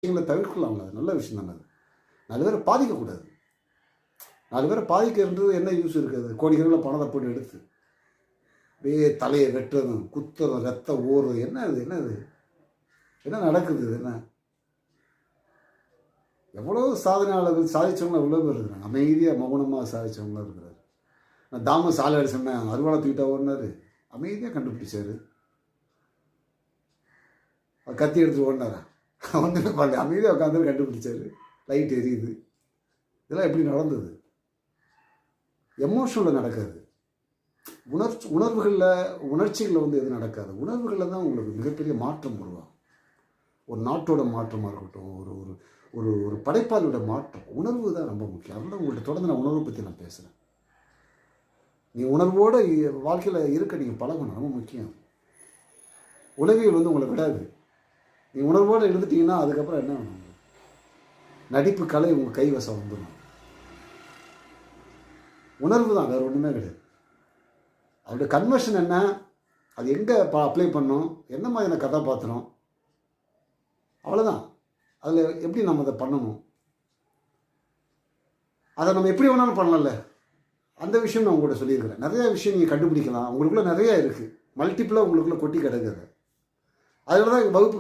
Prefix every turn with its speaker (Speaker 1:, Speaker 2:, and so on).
Speaker 1: விஷயங்களை தவிர்க்கலாம்ல, அது நல்ல விஷயம் தானே. அது 4 பேரை பாதிக்கக்கூடாது. 4 பேரை பாதிக்கிறது என்ன யூஸ் இருக்குது? கோடிக்கணக்கில் பணத்தை போட்டு எடுத்து அப்படியே தலையை வெட்டுறதும் குத்துறதும் ரத்தம் ஓடுறது என்ன இது? என்ன இது? என்ன நடக்குது? இது என்ன? எவ்வளோ சாதனையாளர்கள் சாதிச்சவங்க எவ்வளோ பேர் இருக்கிறாங்க. அமைதியாக மௌனமாக சாதிச்சவங்களாம் இருக்கிறாரு. நான் தாமஸ் ஆல்வா எடிசன் அருவாளை தூக்கிட்டா ஓடினாரு, அமைதியாக கண்டுபிடிச்சாரு. கத்தி எடுத்துட்டு ஓடினாரா? ஒன்றுமே பண்ணல, அமைதியாக உட்காந்து கண்டுபிடிச்சாரு. லைட் எரியுது. இதெல்லாம் எப்படி நடந்தது? எமோஷனில் நடக்காது, உணர்வுகளில் உணர்ச்சிகளில் வந்து எது நடக்காது. உணர்வுகளில் தான் உங்களுக்கு மிகப்பெரிய மாற்றம் உருவாகும். ஒரு நாட்டோட மாற்றமாக இருக்கட்டும், ஒரு ஒரு ஒரு ஒரு படைப்பாளியோட மாற்றம், உணர்வு தான் ரொம்ப முக்கியம். அதனால உங்கள்கிட்ட தொடர்ந்து நான் உணர்வை பற்றி நான் பேசுகிறேன். நீ உணர்வோடு வாழ்க்கையில் இருக்க நீங்கள் பழகணும், ரொம்ப முக்கியம். உளவியல் வந்து உங்களை விடாது. நீ உணர்வோடு எழுந்துட்டீங்கன்னா அதுக்கப்புறம் என்ன வேணும்? நடிப்பு கலை உங்கள் கைவசம் வந்துடும். உணர்வு தான், வேறு ஒன்றுமே கிடையாது. அவருடைய கன்வர்ஷன் என்ன, அது எங்கே அப்ளை பண்ணணும், என்ன மாதிரியான கதாபாத்திரம், அவ்வளோதான். அதில் எப்படி நம்ம அதை பண்ணணும், அதை நம்ம எப்படி வேணாலும் பண்ணலாம்ல. அந்த விஷயம் நான் உங்கள்கிட்ட சொல்லியிருக்கிறேன். நிறையா விஷயம் நீங்கள் கண்டுபிடிக்கலாம், உங்களுக்குள்ளே நிறையா இருக்குது, மல்டிப்புளாக உங்களுக்குள்ளே கொட்டி கிடக்குது. அதனால தான் வகுப்பு